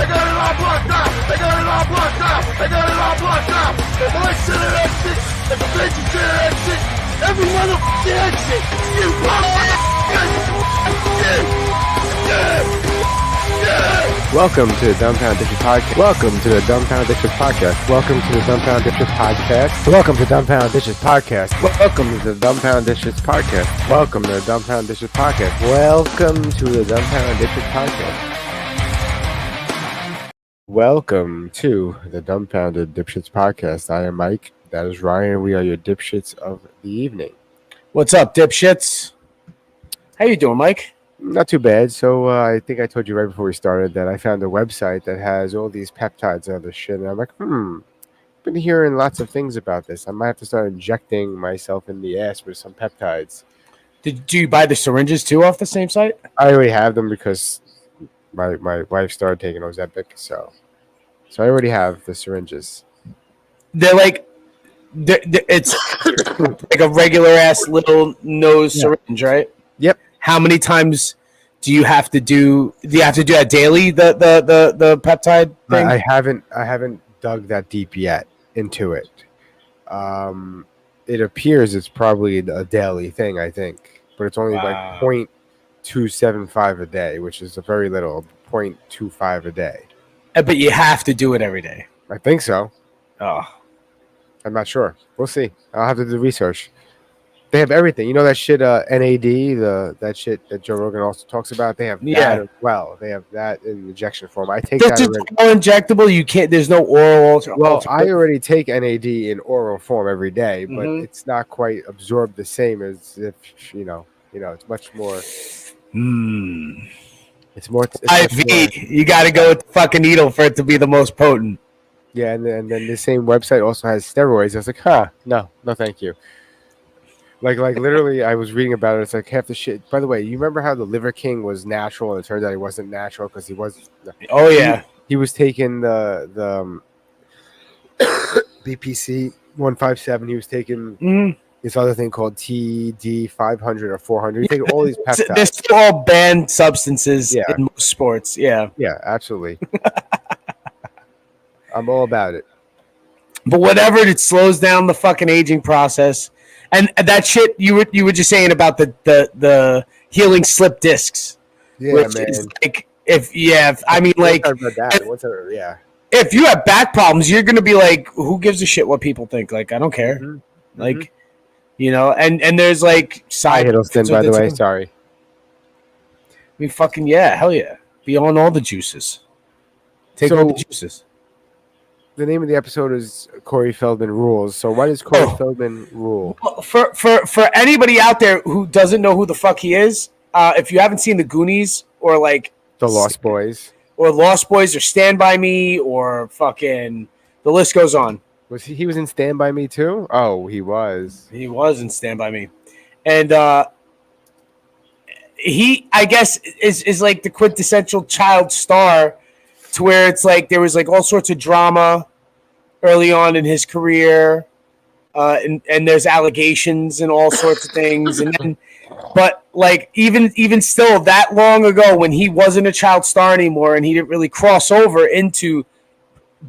They got it all blocked out. They got it all blocked out. They got it all blocked out. The militia to that shit. The convention to that shit. Every motherfucking exit. You Welcome to the Dumbfounded Podcast. Welcome to the Dumbfounded Podcast. Welcome to the Dumbfounded Podcast. Welcome to Dumbfounded Podcast. Welcome to the Dumbfounded Podcast. Welcome to the Dumbfounded Podcast. Welcome to the Dumbfounded Podcast. Welcome to the Dumbfounded Dipshits Podcast. I am Mike. That is Ryan. We are your dipshits of the evening. What's up, dipshits? How you doing, Mike? Not too bad. So I think I told you right before we started that I found a website that has all these peptides and other shit. And I'm like, been hearing lots of things about this. I might have to start injecting myself in the ass with some peptides. Do you buy the syringes too off the same site? I already have them because my wife started taking Ozempic. So I already have the syringes. They're like, it's like a regular ass little nose syringe, right? Yep. How many times do you have to do? Do you have to do that daily? The peptide thing. I haven't dug that deep yet into it. It appears it's probably a daily thing, I think, but it's only like 0.275 a day, which is a very little, 0.25 a day. But you have to do it every day. I think so. Oh, I'm not sure. We'll see. I'll have to do the research. They have everything. You know that shit, NAD, that shit that Joe Rogan also talks about? They have that as well. They have that in injection form. I take that already. All injectable. You can't. There's no oral. Well, I already take NAD in oral form every day, but it's not quite absorbed the same as if you know. It's much more. It's more IV. You got to go with the fucking needle for it to be the most potent. Yeah, and then the same website also has steroids. I was like, no, thank you. Like literally, I was reading about it. It's like half the shit. By the way, you remember how the Liver King was natural, and it turned out he wasn't natural because he was. Oh yeah, he was taking the BPC 157. He was taking this other thing called TD 500 or 400. He taking all these peptides. They're still all banned substances in most sports. Yeah, absolutely. I'm all about it. But whatever, it slows down the fucking aging process. And that shit you were just saying about the healing slip discs. Yeah, which man. Is like if you have back problems, you're gonna be like, who gives a shit what people think? Like, I don't care. Mm-hmm. Like, and there's like side Hiddleston, by the way. Sorry. I mean, fucking hell yeah. Be on all the juices. Take all the juices. The name of the episode is Cory Feldman Rules. So why does Cory Feldman rule? For anybody out there who doesn't know who the fuck he is, if you haven't seen The Goonies or like The Lost Boys or Stand By Me or fucking the list goes on. Was he was in Stand By Me too? Oh, he was. He was in Stand By Me. And he, I guess, is like the quintessential child star, to where it's like there was like all sorts of drama early on in his career, and there's allegations and all sorts of things, and then, but like even still that long ago when he wasn't a child star anymore and he didn't really cross over into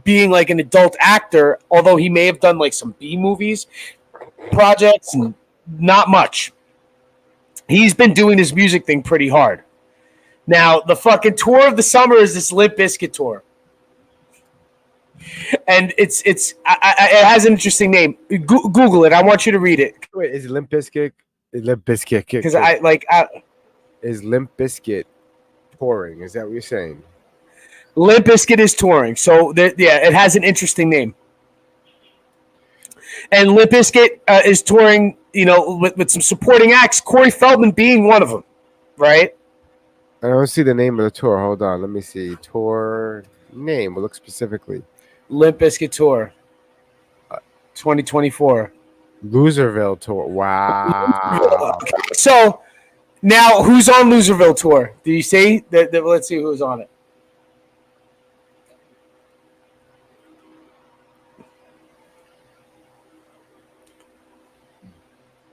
being like an adult actor, although he may have done like some B movies projects and not much. He's been doing his music thing pretty hard. Now, the fucking tour of the summer is this Limp Bizkit tour. And it has an interesting name. Google it. I want you to read it. Wait, is it Limp Bizkit? Limp Bizkit. Because is Limp Bizkit touring? Is that what you're saying? Limp Bizkit is touring. So, it has an interesting name. And Limp Bizkit is touring, with some supporting acts, Cory Feldman being one of them, right? I don't see the name of the tour. Hold on. Let me see. Tour name. We'll look specifically. Limp Bizkit Tour 2024. Loserville Tour. Wow. Okay. So, now, who's on Loserville Tour? Do you see? Let's see who's on it.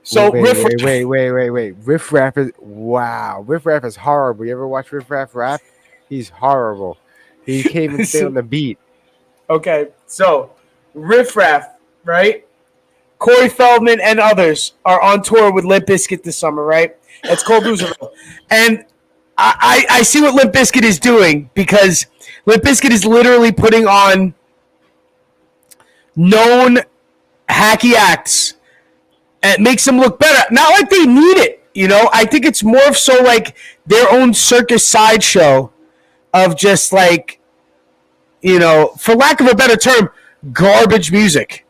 So wait. Riff Raff is horrible. You ever watch Riff Raff rap? He's horrible. He can't even stay on the beat. Okay, so Riff Raff, right? Corey Feldman and others are on tour with Limp Bizkit this summer, right? It's called Loserville. And I see what Limp Bizkit is doing because Limp Bizkit is literally putting on known hacky acts and it makes them look better. Not like they need it, you know? I think it's more of so like their own circus sideshow of just like, you know, for lack of a better term, garbage music.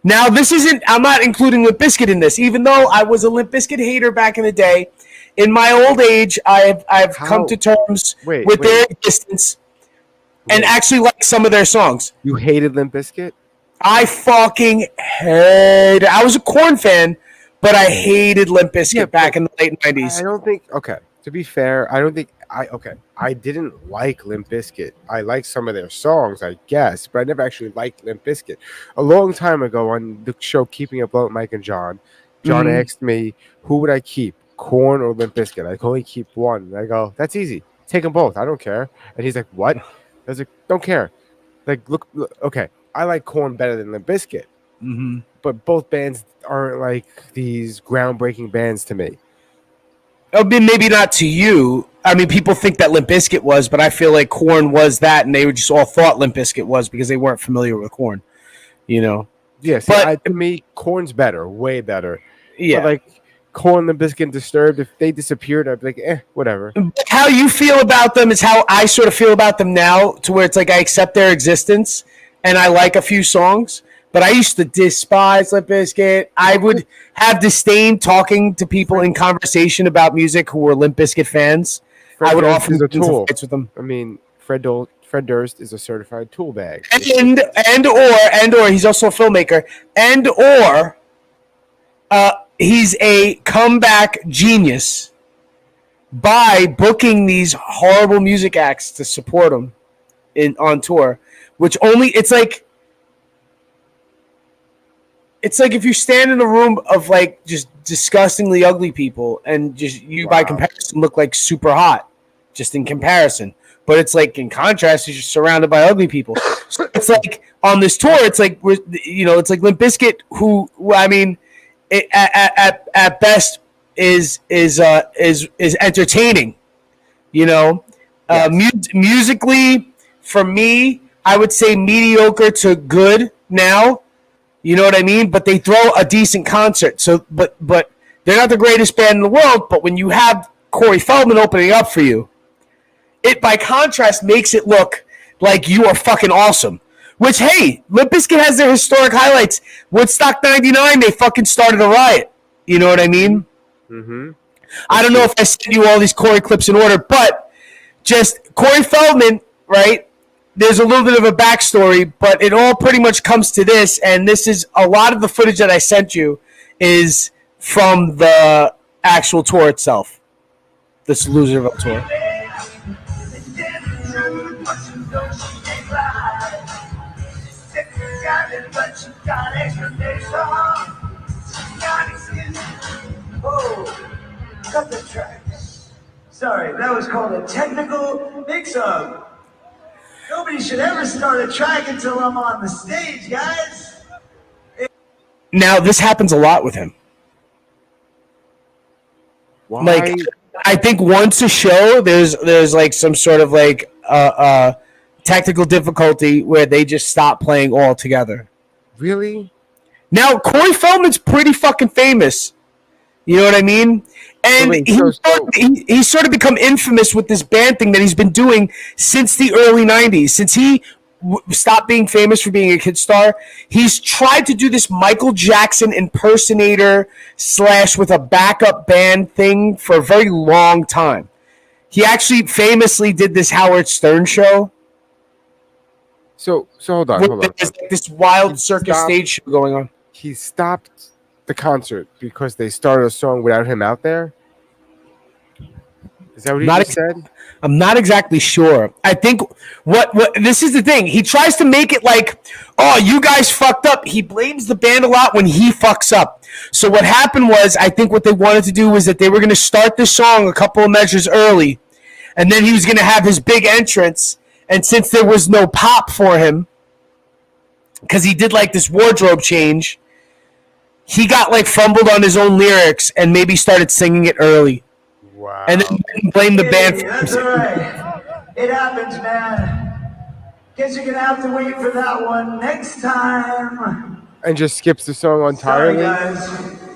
Now, this isn't, I'm not including Limp Bizkit in this, even though I was a Limp Bizkit hater back in the day. In my old age, I've come to terms with their existence and actually like some of their songs. You hated Limp Bizkit? I fucking hated. I was a Korn fan, but I hated Limp Bizkit back in the late 90s. I don't think, okay, to be fair, I didn't like Limp Bizkit. I liked some of their songs, I guess, but I never actually liked Limp Bizkit. A long time ago on the show Keeping It Afloat with Mike and John asked me, who would I keep, Korn or Limp Bizkit? I could only keep one. And I go, that's easy. Take them both. I don't care. And he's like, what? I was like, don't care. Like, look okay, I like Korn better than Limp Bizkit. Mm-hmm. But both bands aren't like these groundbreaking bands to me. I mean, maybe not to you. I mean, people think that Limp Bizkit was, but I feel like Korn was that, and they just all thought Limp Bizkit was because they weren't familiar with Korn, you know? Yes, but to me, Korn's better, way better. Yeah. But like Korn, Limp Bizkit, and Disturbed, if they disappeared, I'd be like, whatever. How you feel about them is how I sort of feel about them now, to where it's like I accept their existence, and I like a few songs. But I used to despise Limp Bizkit. I would have disdain talking to people in conversation about music who were Limp Bizkit fans. I would often get into fights with them. I mean, Fred Durst is a certified tool bag. And or he's also a filmmaker. And or he's a comeback genius by booking these horrible music acts to support him on tour. Which only it's like if you stand in a room of like just disgustingly ugly people and just you by comparison look like super hot, just in comparison. But it's like in contrast, you're just surrounded by ugly people. So it's like on this tour, it's like it's like Limp Bizkit, who I mean, at best is entertaining. You know, musically for me, I would say mediocre to good now. You know what I mean? But they throw a decent concert. So, but they're not the greatest band in the world. But when you have Corey Feldman opening up for you, it by contrast makes it look like you are fucking awesome. Which, hey, Limp Bizkit has their historic highlights. Woodstock '99, they fucking started a riot. You know what I mean? Mm-hmm. I don't know if I sent you all these Corey clips in order, but just Corey Feldman, right? There's a little bit of a backstory, but it all pretty much comes to this, and this is a lot of the footage that I sent you is from the actual tour itself, this Loserville tour. Oh, cut the tracks. Sorry, that was called a technical mix-up. Nobody should ever start a track until I'm on the stage, guys. Now, this happens a lot with him. Why? Like, I think once a show, there's like some sort of like technical difficulty where they just stop playing altogether. Really? Now, Corey Feldman's pretty fucking famous. You know what I mean? And he's sort of become infamous with this band thing that he's been doing since the early 90s. Since he stopped being famous for being a kid star, he's tried to do this Michael Jackson impersonator / with a backup band thing for a very long time. He actually famously did this Howard Stern show. So hold on. There's like this wild circus stage show going on. He stopped the concert because they started a song without him out there? Is that what he said? I'm not exactly sure. I think what this is the thing. He tries to make it like, oh, you guys fucked up. He blames the band a lot when he fucks up. So what happened was, I think what they wanted to do was that they were going to start the song a couple of measures early, and then he was going to have his big entrance, And since there was no pop for him, because he did like this wardrobe change, he got like fumbled on his own lyrics and maybe started singing it early. Wow. And then blamed the band for That's all right. It happens, man. Guess you're gonna have to wait for that one next time. And just skips the song Sorry, entirely. guys.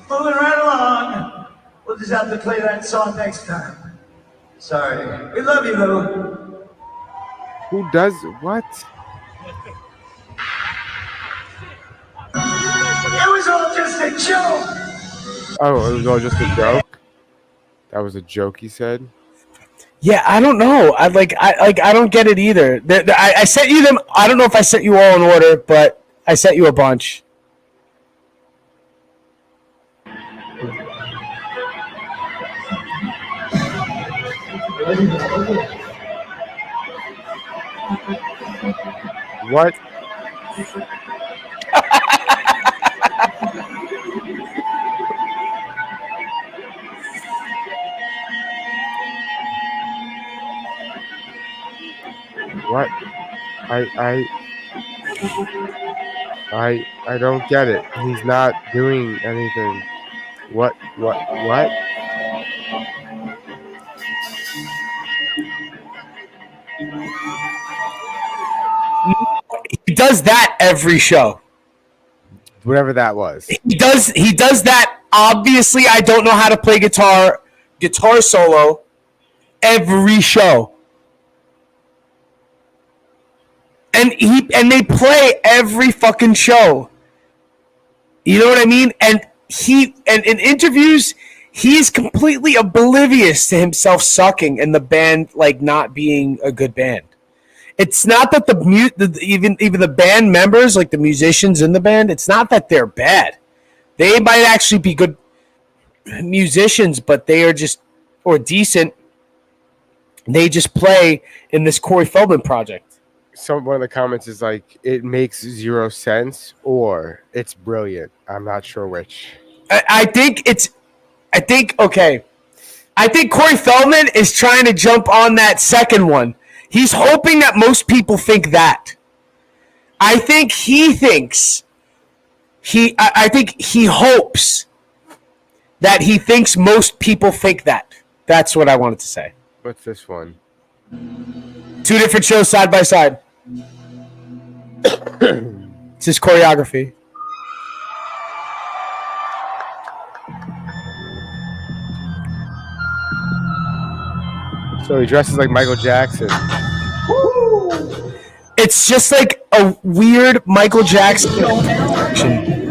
Moving right along. We'll just have to play that song next time. Sorry. We love you, though. Who does what? It was all just a joke. Oh, it was all just a joke. That was a joke, he said. Yeah, I don't know. I don't get it either. I sent you them. I don't know if I sent you all in order, but I sent you a bunch. What? What? I don't get it. He's not doing anything. What? He does that every show. Whatever that was. He does that. Obviously, I don't know how to play guitar solo every show. And they play every fucking show. You know what I mean? And in interviews, he's completely oblivious to himself sucking and the band like not being a good band. It's not that even the band members, like the musicians in the band, it's not that they're bad. They might actually be good musicians, but they are just or decent. They just play in this Cory Feldman project. One of the comments is like, it makes zero sense or it's brilliant. I'm not sure which. I think Cory Feldman is trying to jump on that second one. He's hoping that most people think that. I think he hopes that he thinks most people think that. That's what I wanted to say. What's this one? 2 different shows side by side. It's his choreography. So he dresses like Michael Jackson. It's just like a weird Michael Jackson action.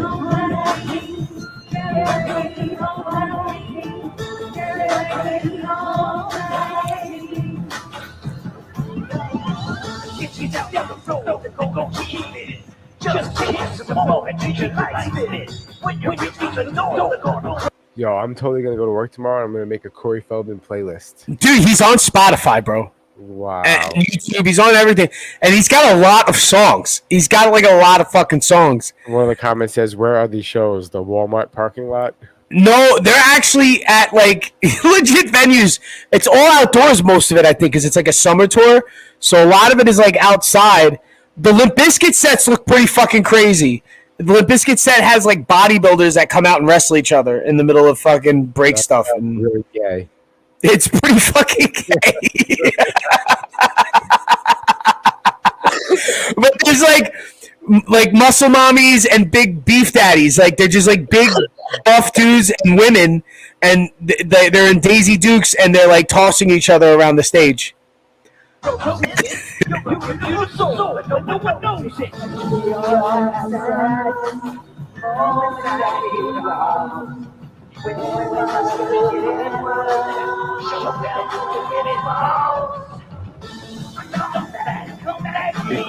Yo, I'm totally gonna go to work tomorrow. I'm gonna make a Cory Feldman playlist. Dude, he's on Spotify, bro. Wow. And YouTube, he's on everything. And he's got a lot of songs. He's got like a lot of fucking songs. One of the comments says, where are these shows? The Walmart parking lot? No, they're actually at like legit venues. It's all outdoors, most of it, I think, because it's like a summer tour. So a lot of it is like outside. The Limp Bizkit sets look pretty fucking crazy. The Limp Bizkit set has like bodybuilders that come out and wrestle each other in the middle of fucking break stuff. And really gay. It's pretty fucking gay. But there's like muscle mommies and big beef daddies. Like they're just like big buff dudes and women, and they're in Daisy Dukes and they're like tossing each other around the stage. He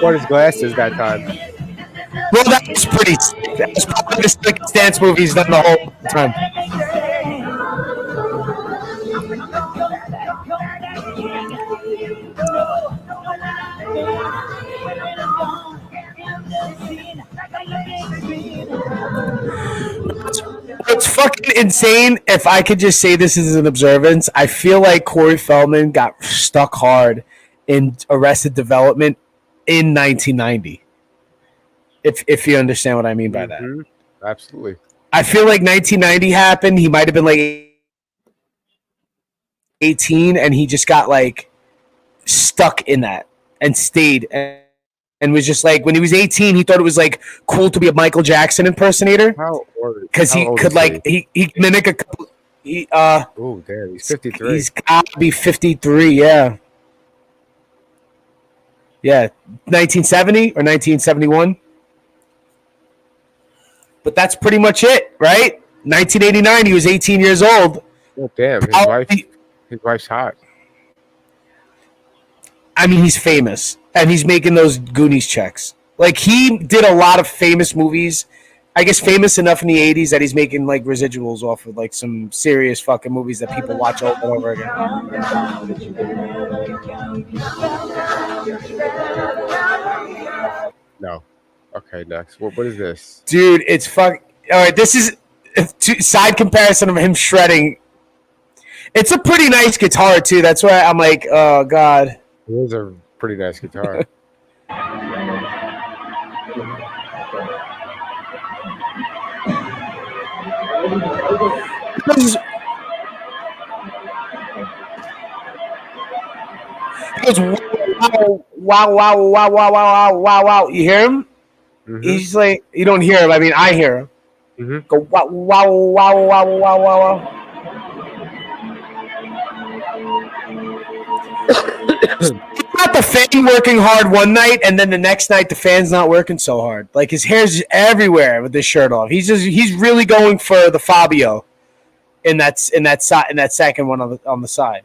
bought his glasses that time. Well, that was pretty sick. That was probably the sickest dance movie he's done the whole time. What's fucking insane, if I could just say this as an observance, I feel like Cory Feldman got stuck hard in Arrested Development in 1990. If you understand what I mean by that. Absolutely. I feel like 1990 happened. He might have been like 18, and he just got like stuck in that and stayed and was just like, when he was 18, he thought it was like cool to be a Michael Jackson impersonator because he could like he mimic a couple. Oh damn, he's 53. He's got to be 53. Yeah. 1970 or 1971. But that's pretty much it, right? 1989, he was 18 years old. Oh damn, his wife's hot. I mean, he's famous, and he's making those Goonies checks. Like, he did a lot of famous movies. I guess famous enough in the 80s that he's making, like, residuals off of, like, some serious fucking movies that people watch over and over again. No. Okay, next. What is this? Dude, it's fuck. All right, this is a side comparison of him shredding. It's a pretty nice guitar, too. That's why I'm like, oh, God. It is a pretty nice guitar. He goes, wow. You hear him? Mm-hmm. He's like, you don't hear him. I mean, I hear him. Mm-hmm. Go, wow. Got the fan working hard one night, and then the next night the fan's not working so hard. Like, his hair's everywhere with his shirt off. He's really going for the Fabio in that second one on the side.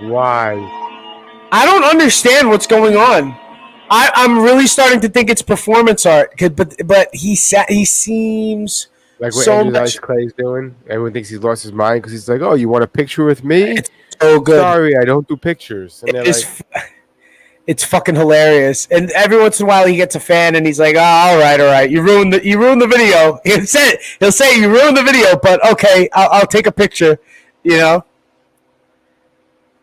Why? I don't understand what's going on. I'm really starting to think it's performance art, but he seems like what so Andrew much. Dice Clay's doing. Everyone thinks he's lost his mind because he's like, "Oh, you want a picture with me?" It's so good. Sorry, I don't do pictures. And it's fucking hilarious. And every once in a while, he gets a fan, and he's like, "Oh, all right. You ruined the video." He'll say you ruined the video, but okay, I'll take a picture. You know.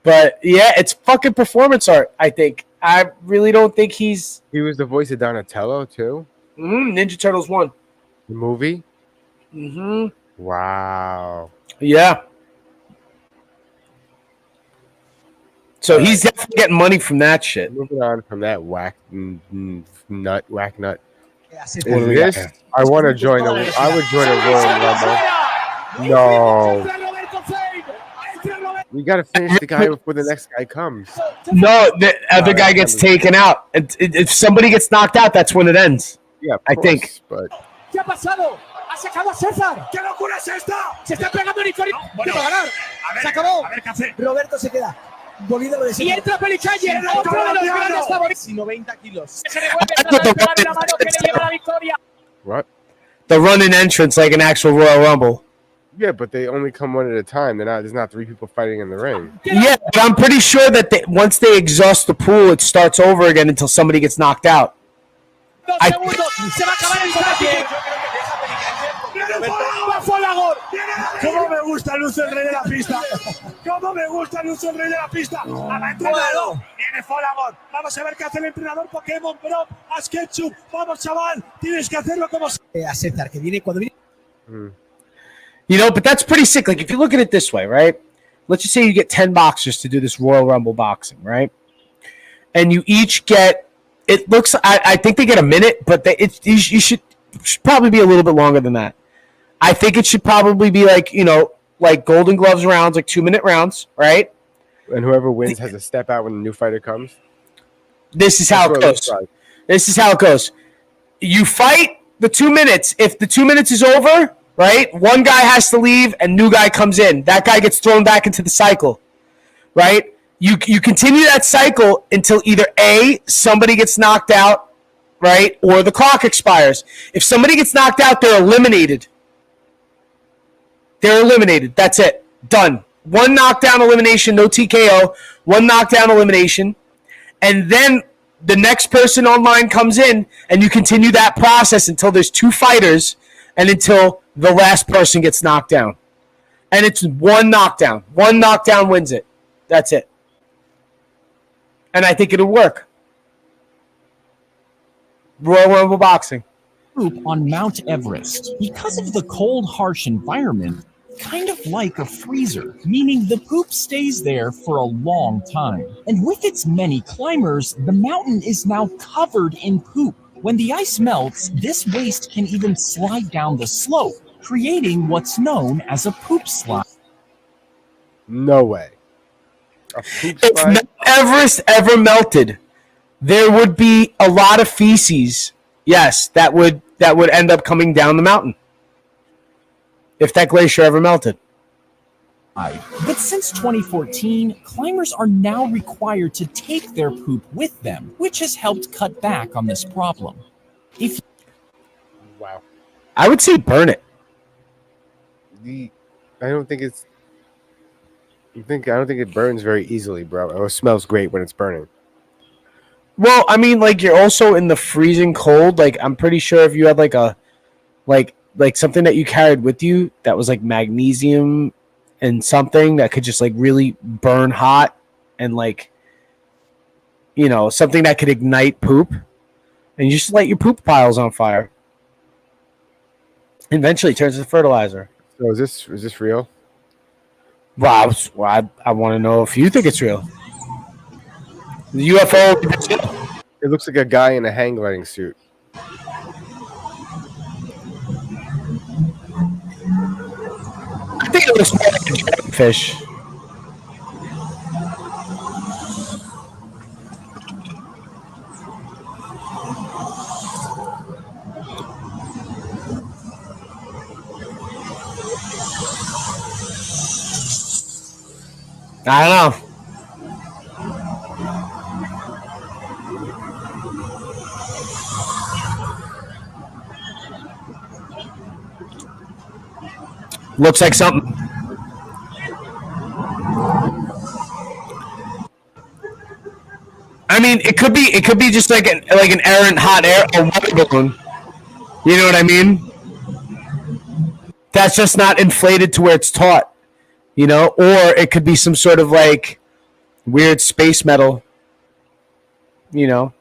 But yeah, it's fucking performance art, I think. I really don't think he was the voice of Donatello too. Ninja Turtles 1. The movie? Mm-hmm. Wow. Yeah. So he's definitely getting money from that shit. Moving on from that whack nut. Is this? I want to join I would join a Royal Rumble. No. We got to finish the guy before the next guy comes. No, the other guy gets taken out. If somebody gets knocked out, that's when it ends. Yeah, I think. But ¿Qué ha pasado? ¡Ha sacado a César! ¿Qué locura es esta? Se está pegando el Cory. Bueno, va a ganar. Se acabó. A ver qué hace. Roberto se queda. Bolívar de y entra Pelicalle. Otro de los grandes favoritos. 90 kilos. Se devuelve a pegarle la mano que le lleva la victoria. What? The run-in entrance like an actual Royal Rumble. Yeah, but they only come one at a time. There's not three people fighting in the ring. Yeah, but I'm pretty sure that once they exhaust the pool, it starts over again until somebody gets knocked out. ¿Cómo me gusta Luz el rey de la pista? ¿Cómo me gusta Luz el rey de la pista? A la entrenador. Viene Folagor. Vamos a ver qué hace el entrenador Pokémon Pro. Haz ketchup. Vamos, chaval. Tienes que hacerlo como aceptar que viene cuando viene. You know, but that's pretty sick. Like, if you look at it this way, right? Let's just say you get 10 boxers to do this Royal Rumble boxing, right? And you each get, it looks, I think they get a minute, but you should probably be a little bit longer than that. I think it should probably be like, you know, like Golden Gloves rounds, like 2-minute rounds, right? And whoever wins has to step out when the new fighter comes. This is how it goes. This is how it goes. You fight the 2 minutes. If the 2 minutes is over, right, one guy has to leave and new guy comes in. That guy gets thrown back into the cycle, right? You continue that cycle until either A, somebody gets knocked out, right, or the clock expires. If somebody gets knocked out, they're eliminated. They're eliminated. That's it. Done. One knockdown elimination, no TKO. One knockdown elimination. And then the next person online comes in, and you continue that process until there's 2 fighters and until the last person gets knocked down. And it's one knockdown. One knockdown wins it. That's it. And I think it'll work. Royal Rumble boxing. On Mount Everest, because of the cold, harsh environment, kind of like a freezer, meaning the poop stays there for a long time. And with its many climbers, the mountain is now covered in poop. When the ice melts, this waste can even slide down the slope, creating what's known as a poop slide. No way. A poop If slide? Mount Everest ever melted, there would be a lot of feces, yes, that would end up coming down the mountain. If that glacier ever melted. But since 2014, climbers are now required to take their poop with them, which has helped cut back on this problem. Wow. I would say burn it. I don't think it burns very easily, bro. It smells great when it's burning. Well, I mean, like, you're also in the freezing cold. Like, I'm pretty sure if you had like a like something that you carried with you that was like magnesium and something that could just like really burn hot, and like, you know, something that could ignite poop, and you just light your poop piles on fire. Eventually it turns into fertilizer. So is this real? Wow, I want to know if you think it's real. The UFO. It looks like a guy in a hang gliding suit. I think it looks more like a jellyfish. I don't know. Looks like something. I mean, it could be just like an errant hot air or water balloon. You know what I mean? That's just not inflated to where it's taut. You know, or it could be some sort of like weird space metal. You know.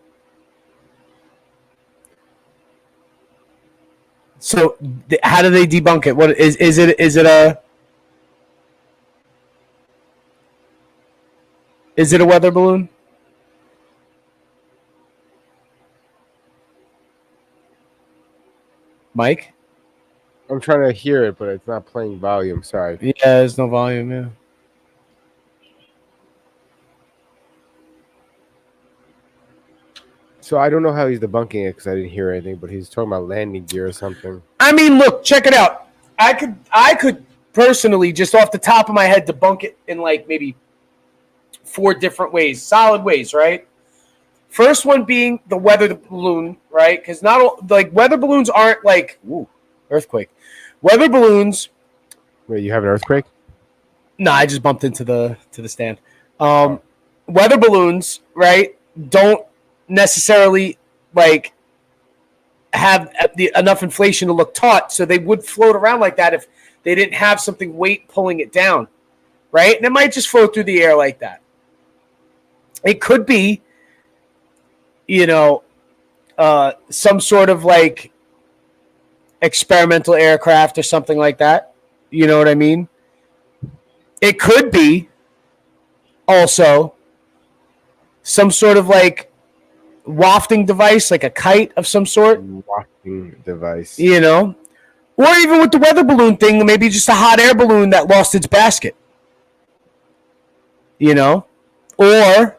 So how do they debunk it? What is it? Is it a weather balloon? Mike? I'm trying to hear it, but it's not playing volume. Sorry. Yeah, there's no volume. Yeah. So I don't know how he's debunking it because I didn't hear anything, but he's talking about landing gear or something. I mean, look, check it out. I could personally, just off the top of my head, debunk it in like maybe 4 different ways, solid ways, right? First one being the weather balloon, right? Because not all, like, weather balloons aren't like earthquake. Weather balloons. Wait, you have an earthquake? No, I just bumped into the stand. Weather balloons, right? Don't necessarily like have enough inflation to look taut, so they would float around like that if they didn't have something weight pulling it down, right? And it might just float through the air like that. It could be, you know, some sort of like experimental aircraft or something like that. You know what I mean? It could be also some sort of like wafting device, like a kite of some sort. Wafting device. You know? Or even with the weather balloon thing, maybe just a hot air balloon that lost its basket. You know? Or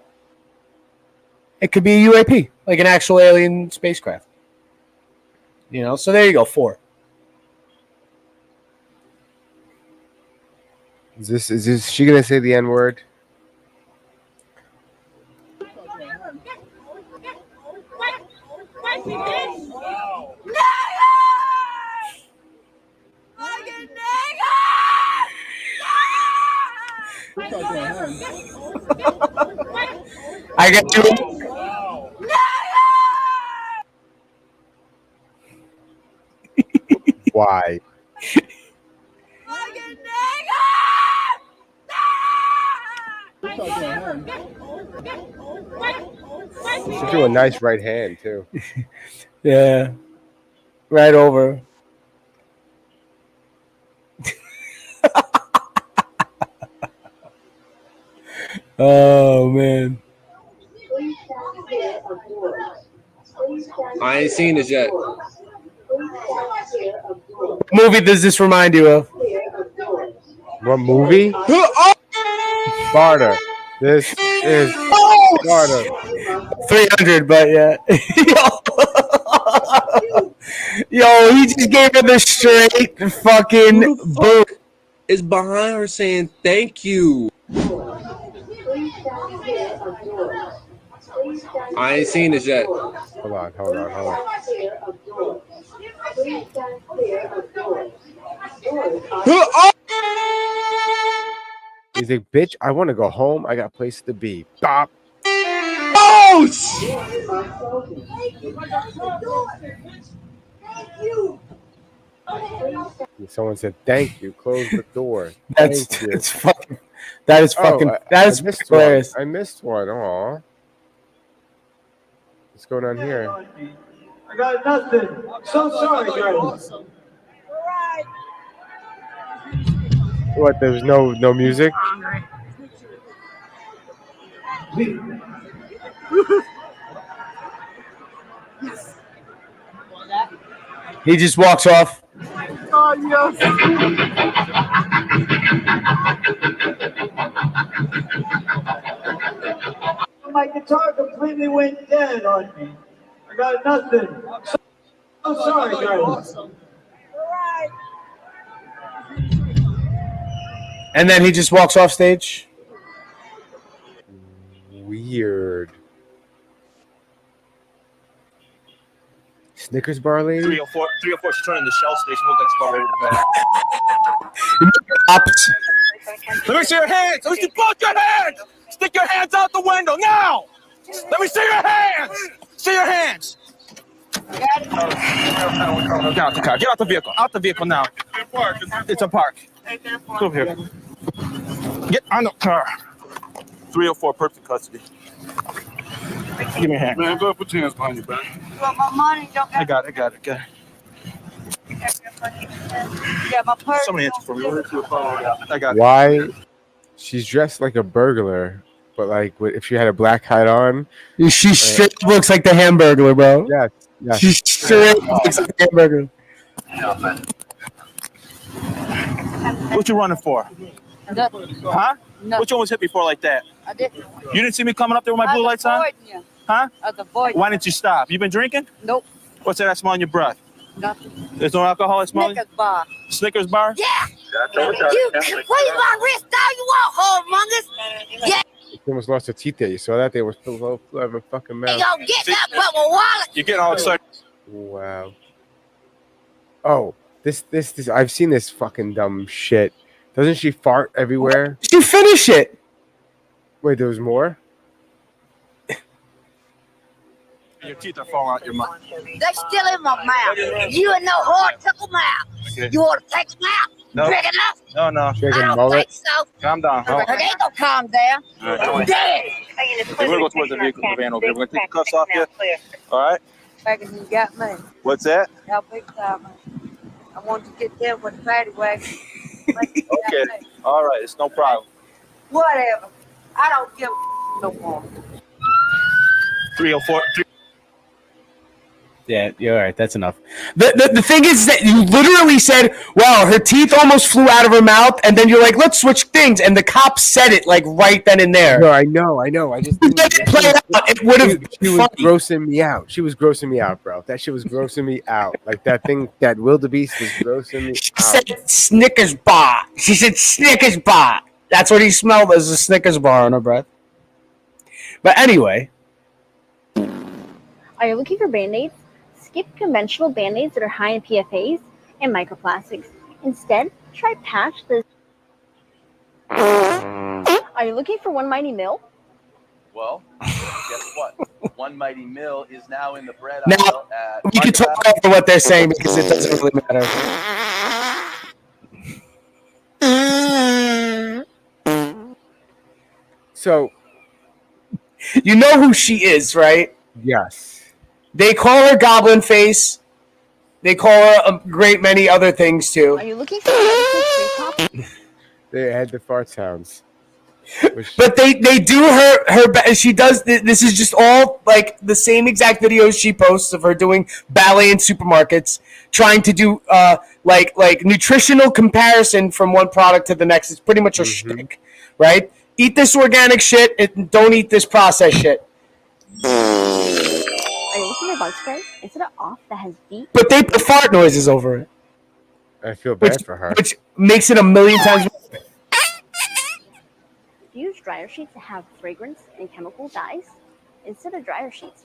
it could be a UAP, like an actual alien spacecraft. You know? So there you go, 4. Is she gonna say the N-word? I got you. Why? She threw a nice right hand too. Yeah. Right over. Oh man. I ain't seen this yet. What movie does this remind you of? What movie? Sparta. This is Sparta. 300, but yeah. Yo, he just gave her the straight fucking Who the boot. fuck is behind her saying thank you? I ain't seen this yet. Hold on. He's like, bitch, I want to go home. I got places to be. Stop. Oh! Someone said, thank you. Close the door. That's Thank you. it's fucking. That is fucking. That is hilarious. I missed one. Aw. What's going on here? I got nothing. So sorry, guys. What? There was no music? He just walks off. Oh, yes. My guitar completely went dead on me. I got nothing. So sorry, guys. And then he just walks off stage. Weird. Snickers bar lady? 304, she's turning the Shell station. Look like she's about ready to bed. Ops. Let me see your hands. Let me see both your hands. Stick your hands out the window now. Let me see your hands. See your hands. Get out the car. Get out the vehicle. Out the vehicle now. It's a park. Come over here. Get on the car. 304, perfect custody. Give me your hand. Man, go put your hands behind your back. You want my money? Don't I got it. get my purse. Somebody answer for me. I got it. Why? She's dressed like a burglar, but like if she had a black hat on. She straight looks like the Hamburglar, bro. Yes. She straight looks like the Hamburglar. What you running for? Huh? No. Which one was hit before like that? I didn't. You didn't see me coming up there with my blue lights on? You. Huh? I was avoiding Why didn't you stop? You been drinking? Nope. What's that I smell in your breath? Nothing. There's no alcohol I smell? Snickers bar. Snickers bar? Yeah. You squeeze my wrist down. You want whoremongers? Yeah. She almost lost her teeth there. You saw that? They were still low of her fucking mouth. Yo, get that bubble wallet. You're getting all excited. Wow. Oh, this. I've seen this fucking dumb shit. Doesn't she fart everywhere? She finish it. Wait, there was more? Your teeth are falling out your mouth. They still in my mouth. You and no hard took them out. Okay. You want to take them out? No. Big enough? No. She has I a don't mullet? think so. Calm down. They ain't gonna calm down. Dead. We're gonna go towards the vehicle, the van over there. We're gonna take the cuffs off you. All right. Back as you got me. What's that? How big time? I want to get there with the paddy wagon. Okay. All right. It's no problem. Whatever. I don't give a no more. 304. Yeah, you're all right. That's enough. The thing is that you literally said, wow, her teeth almost flew out of her mouth, and then you're like, let's switch things, and the cop said it like right then and there. No, I know. I just If it played out, it would have She was grossing me out. She was grossing me out, bro. That shit was grossing me out. Like that thing, that wildebeest was grossing me She out. said Snickers bar. She said Snickers bar. That's what he smelled as a Snickers bar on her breath. But anyway. Are you looking for Band-Aids? Skip conventional Band-Aids that are high in PFAs and microplastics. Instead, try patch this. Are you looking for one mighty mill? Well, guess what? One Mighty Mill is now in the bread Now, aisle at we can talk over what they're saying because it doesn't really matter. So, you know who she is, right? Yes. They call her Goblin Face. They call her a great many other things too. Are you looking for a They had the fart sounds. But they do her. She does. This is just all like the same exact videos she posts of her doing ballet in supermarkets, trying to do like nutritional comparison from one product to the next. It's pretty much a shtick, right? Eat this organic shit and don't eat this processed shit. Are you looking for bug spray? Is it an off that has deep? But they put fart noises over it. I feel bad for her. Which makes it a million times worse. Use dryer sheets that have fragrance and chemical dyes instead of dryer sheets.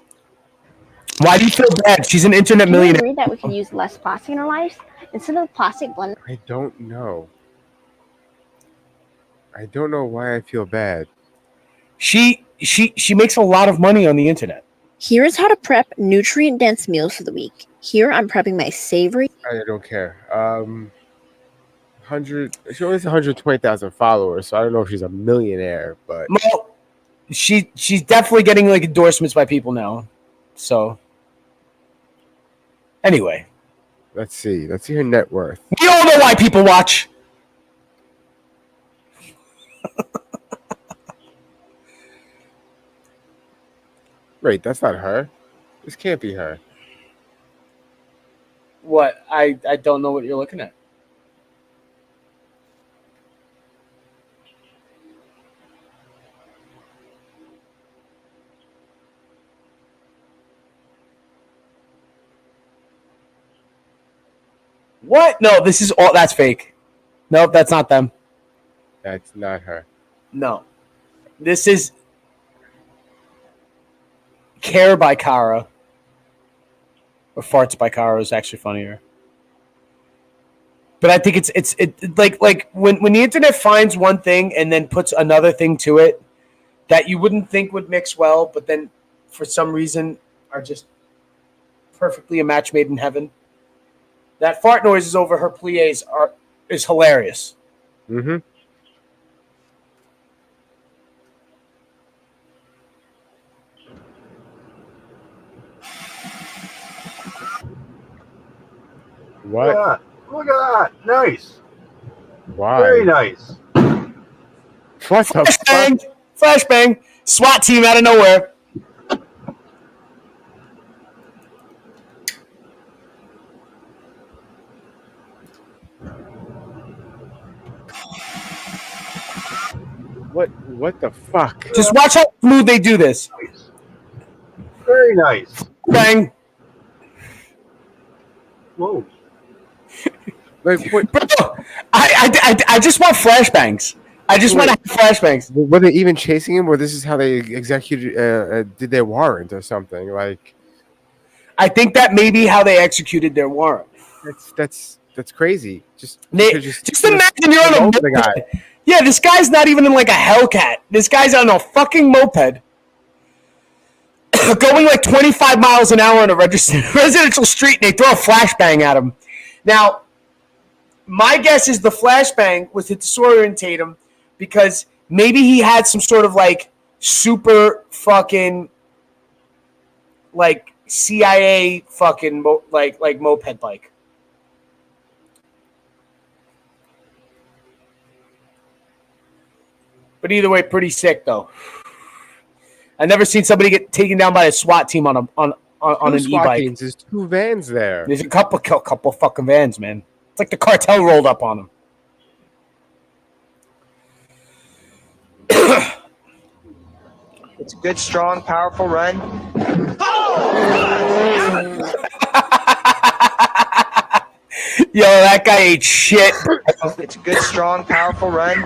Why do you feel bad? She's an internet Do you millionaire. agree that we can use less plastic in our lives instead of plastic blend? I don't know. I don't know why I feel bad. She makes a lot of money on the internet. Here's how to prep nutrient-dense meals for the week. Here I'm prepping my savory. I don't care. 100. She only has 120,000 followers, so I don't know if she's a millionaire, but Well, she's definitely getting like endorsements by people now. So anyway, let's see. Let's see her net worth. we all know why people watch. Wait, that's not her. This can't be her. What? I don't know what you're looking at. What? No, this is all. That's fake. Nope, that's not them. That's not her. No, this is Care by Kara. Or Farts by Kara is actually funnier. But I think it's like when the internet finds one thing and then puts another thing to it that you wouldn't think would mix well, but then for some reason are just perfectly a match made in heaven. That fart noises over her plies is hilarious. Mm-hmm. What? Look at that. Nice. Why? Very nice. What the Flashbang! Flashbang! SWAT team out of nowhere. What the fuck? Just watch how smooth they do this. Very nice. Bang! Whoa. Like, what? Bro, I just want flashbangs. I just want to have flashbangs. Were they even chasing him, or this is how they executed, did their warrant or something? Like, I think that may be how they executed their warrant. that's crazy. Just imagine you're on a the guy. moped. Yeah, this guy's not even in like a Hellcat. This guy's on a fucking moped. Going like 25 miles an hour on a residential street, and they throw a flashbang at him. Now, my guess is the flashbang was to disorientate him because maybe he had some sort of like super fucking like CIA fucking like moped bike. But either way, pretty sick though. I've never seen somebody get taken down by a SWAT team on an e-bike. There's two vans there. There's a couple fucking vans, man. It's like the cartel rolled up on them. It's a good, strong, powerful run. Yo, that guy ate shit. It's a good, strong, powerful run.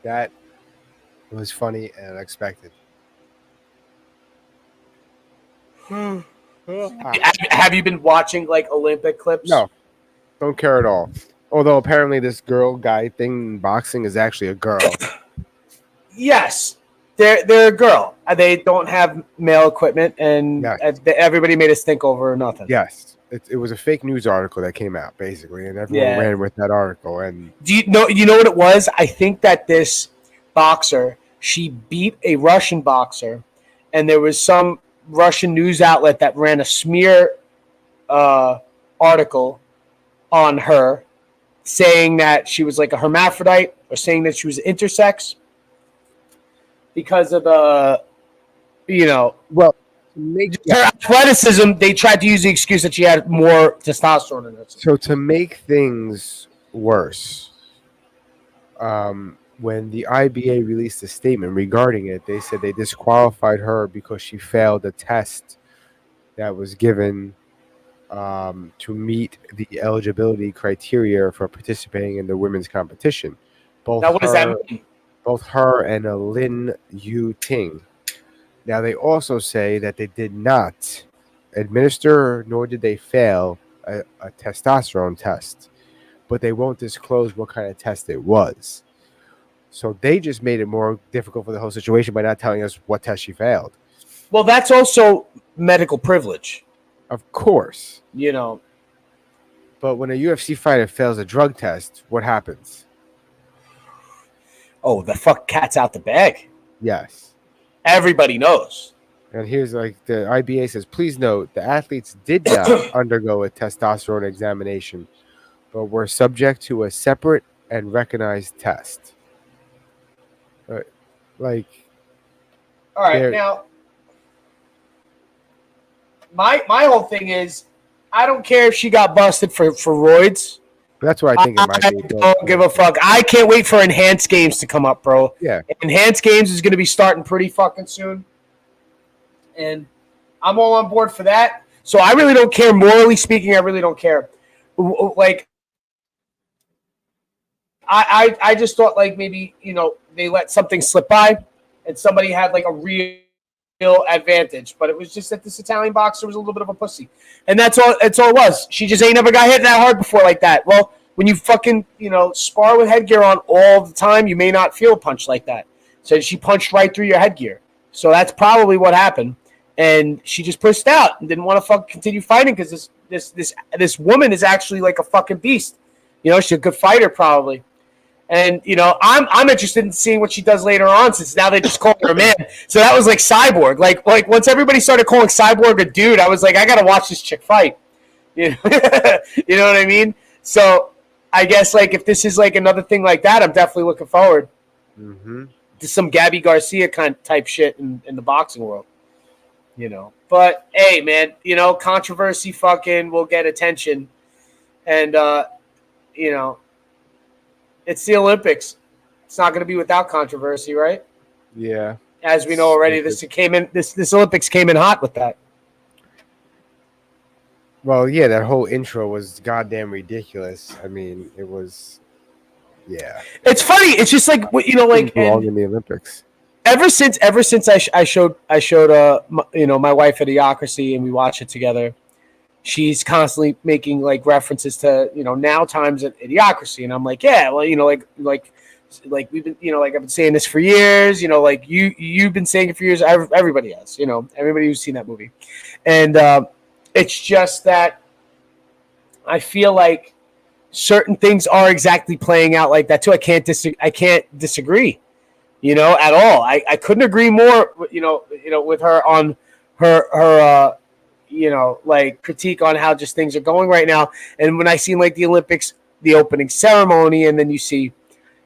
That was funny and unexpected. Have you been watching like Olympic clips? No, don't care at all. Although apparently this girl guy thing in boxing is actually a girl. Yes, they're a girl. They don't have male equipment, and everybody made us think over nothing. Yes, it was a fake news article that came out basically, and everyone ran with that article. And do you know? You know what it was? I think that this boxer, she beat a Russian boxer, and there was some Russian news outlet that ran a smear article on her, saying that she was like a hermaphrodite, or saying that she was intersex. Because of her athleticism, they tried to use the excuse that she had more testosterone in her. So to make things worse, when the IBA released a statement regarding it, they said they disqualified her because she failed a test that was given to meet the eligibility criteria for participating in the women's competition. Now, what does that mean? Both her and Lin Yu Ting. Now, they also say that they did not administer nor did they fail a testosterone test, but they won't disclose what kind of test it was. So they just made it more difficult for the whole situation by not telling us what test she failed. Well, that's also medical privilege. Of course. But when a UFC fighter fails a drug test, what happens? Oh, the fuck cat's out the bag. Yes. Everybody knows. And here's the IBA says, please note, the athletes did not undergo a testosterone examination, but were subject to a separate and recognized test. All right, now, my whole thing is, I don't care if she got busted for roids. That's what I think it might be. I don't give a fuck. I can't wait for Enhanced Games to come up, bro. Yeah. Enhanced Games is going to be starting pretty fucking soon. And I'm all on board for that. So I really don't care. Morally speaking, I really don't care. Like, I just thought, like, maybe, they let something slip by and somebody had, like, a real advantage. But it was just that this Italian boxer was a little bit of a pussy. And that's all it was. She just ain't never got hit that hard before like that. Well, when you fucking, spar with headgear on all the time, you may not feel a punch like that. So she punched right through your headgear. So that's probably what happened. And she just pushed out and didn't want to fucking continue fighting because this woman is actually like a fucking beast. She's a good fighter probably. And, I'm interested in seeing what she does later on, since now they just call her a man. So that was like Cyborg. Like once everybody started calling Cyborg a dude, I was like, I got to watch this chick fight. You know what I mean? So I guess, like, if this is like another thing like that, I'm definitely looking forward to some Gabby Garcia type shit in the boxing world. But hey, man, controversy fucking will get attention. And, it's the Olympics. It's not going to be without controversy, right? Yeah. As we know already, this Olympics came in hot with that. Well, yeah, that whole intro was goddamn ridiculous. I mean, it was, yeah. It's funny. It's just like, like belong in the Olympics. Ever since I showed my wife Idiocracy and we watched it together. She's constantly making like references to now times at Idiocracy, and I'm like, yeah, well, like we've been like I've been saying this for years, like you've been saying it for years. Everybody has, everybody who's seen that movie, and it's just that I feel like certain things are exactly playing out like that too. I can't disagree, at all. I couldn't agree more, with her on her like critique on how just things are going right now. And when I seen like the Olympics, the opening ceremony, and then you see,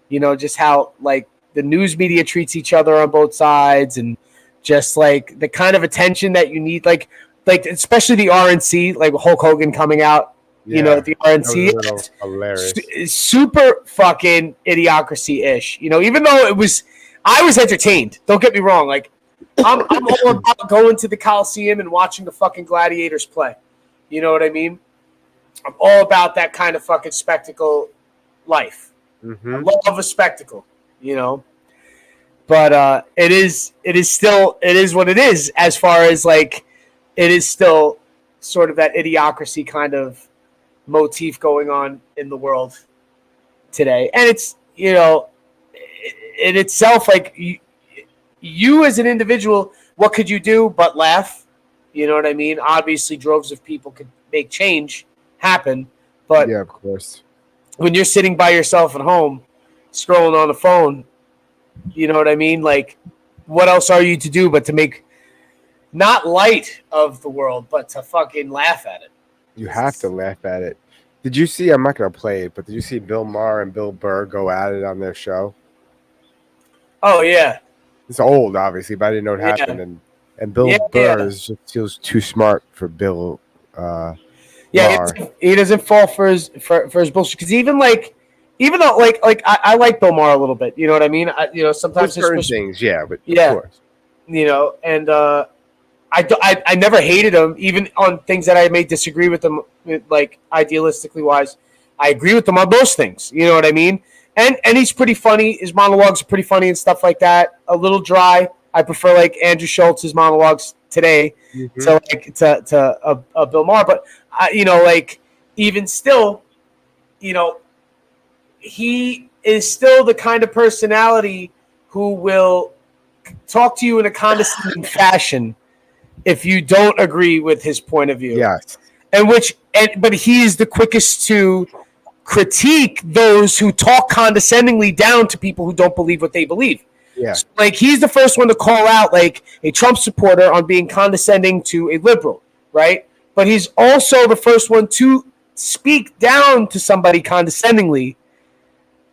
just how like the news media treats each other on both sides, and just like the kind of attention that you need, like especially the RNC, like Hulk Hogan coming out, at the RNC, hilarious, super fucking Idiocracy-ish. Even though I was entertained. Don't get me wrong, like. I'm all about going to the Coliseum and watching the fucking gladiators play. You know what I mean? I'm all about that kind of fucking spectacle life. I love a spectacle, But it is what it is, as far as like it is still sort of that Idiocracy kind of motif going on in the world. today, and it's in itself like you as an individual, what could you do but laugh? You know what I mean? Obviously, droves of people could make change happen, but yeah, of course. when you're sitting by yourself at home, scrolling on the phone, you know what I mean? Like, what else are you to do but to make not light of the world, but to fucking laugh at it? You have to laugh at it. Did you see? I'm not gonna play it, but did you see Bill Maher and Bill Burr go at it on their show? Oh yeah, It's old, obviously, but I didn't know it Yeah. happened. And Bill Burr just feels too smart for Bill. Maher. he doesn't fall for his bullshit. Because even though I like Bill Maher a little bit, you know what I mean? Sometimes With certain things, yeah, but yeah, of course. And I never hated him, even on things that I may disagree with him, like idealistically wise. I agree with him on those things. You know what I mean? And he's pretty funny. His monologues are pretty funny and stuff like that. A little dry. I prefer like Andrew Schultz's monologues today to Bill Maher. But even still, he is still the kind of personality who will talk to you in a condescending fashion if you don't agree with his point of view. Yes. But he is the quickest to critique those who talk condescendingly down to people who don't believe what they believe. Yeah. So, he's the first one to call out like a Trump supporter on being condescending to a liberal, right? But he's also the first one to speak down to somebody condescendingly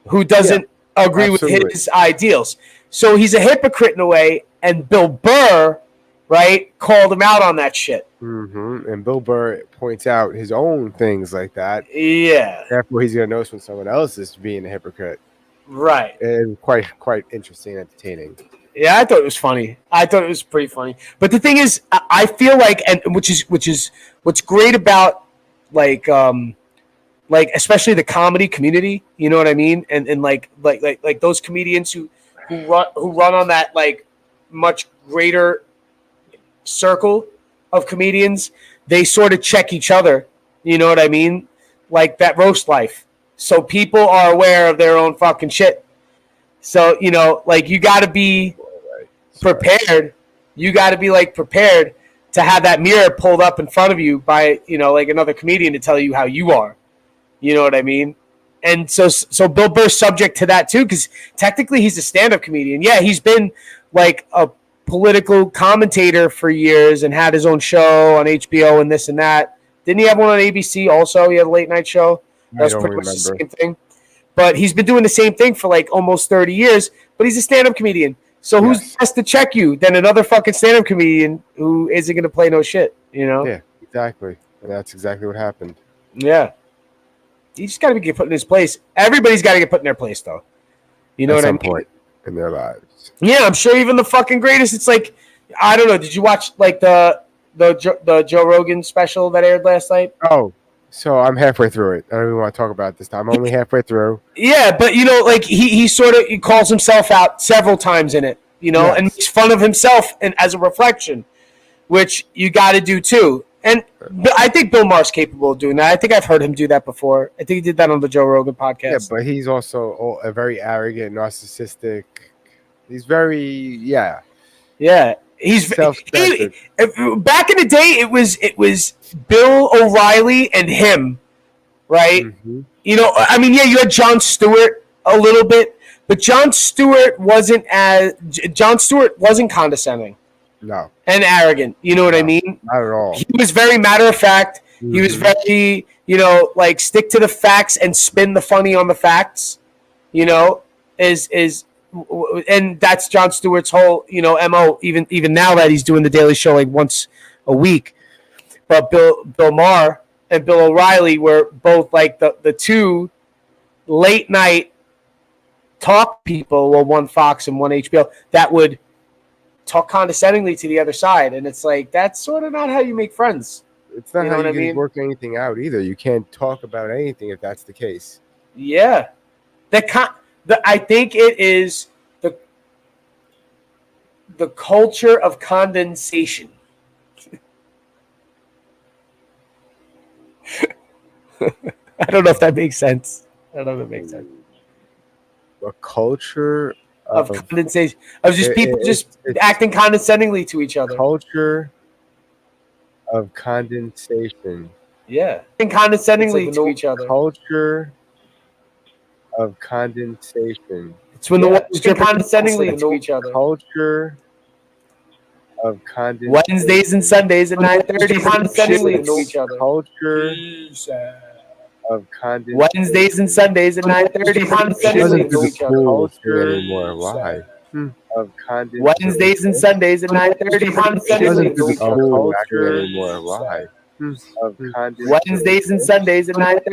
who doesn't agree with his ideals. So he's a hypocrite in a way, and Bill Burr, right, called him out on that shit. Mm-hmm. And Bill Burr points out his own things like that. Yeah. Therefore, he's going to notice when someone else is being a hypocrite. Right. And quite interesting and entertaining. Yeah, I thought it was funny. I thought it was pretty funny. But the thing is, I feel like, and which is what's great about like especially the comedy community. You know what I mean? And like those comedians who run on that like much greater circle of comedians, they sort of check each other. You know what I mean? Like that roast life. So people are aware of their own fucking shit. So, you got to be prepared. You got to be prepared to have that mirror pulled up in front of you by, another comedian to tell you how you are. You know what I mean? And so Bill Burr's subject to that too, because technically he's a stand-up comedian. Yeah, he's been like a political commentator for years and had his own show on HBO and this and that. Didn't he have one on ABC also? He had a late night show. That was pretty much the same thing. But he's been doing the same thing for like almost 30 years, but he's a stand-up comedian. So who's best to check you than another fucking stand-up comedian who isn't going to play no shit, Yeah, exactly. And that's exactly what happened. Yeah. You just got to get put in his place. Everybody's got to get put in their place, though. You know what I mean? At some point in their lives. Yeah, I'm sure even the fucking greatest. It's like, I don't know. Did you watch like the Joe Rogan special that aired last night? Oh, so I'm halfway through it. I don't even want to talk about it this time. I'm only halfway through. Yeah, but he calls himself out several times in it, and makes fun of himself and as a reflection, which you got to do too. And I think Bill Maher's capable of doing that. I think I've heard him do that before. I think he did that on the Joe Rogan podcast. Yeah, but he's also a very arrogant, narcissistic. He's very, yeah. He's self-centered. Back in the day, it was Bill O'Reilly and him, right? Mm-hmm. You had Jon Stewart a little bit, but Jon Stewart wasn't condescending. No. And arrogant. You know what I mean? Not at all. He was very matter of fact. Mm-hmm. He was very, stick to the facts and spin the funny on the facts. And that's Jon Stewart's whole, MO, even now that he's doing the Daily Show like once a week. But Bill Maher and Bill O'Reilly were both like the two late night talk people, well, one Fox and one HBO, that would talk condescendingly to the other side. And it's like, that's sort of not how you make friends. It's not how you can work anything out either. You can't talk about anything if that's the case. Yeah. I think it is the culture of condensation. I don't know if that makes sense. a culture of condensation, of just people just acting condescendingly to each other. Culture of condensation. Yeah, acting condescendingly to each other. Culture of condensation. It's when the ones drip condescendingly to each other. Culture of condensation. Wednesdays and Sundays at 9:30 condescendingly to each other. Culture of condensation. Wednesdays and Sundays at 9:30 condescendingly to each other. Culture anymore. Why? Of condensation. Wednesdays and Sundays at 9:30 condescendingly to each other. Culture anymore. Why? Of condensation. Wednesdays and Sundays at 9:30.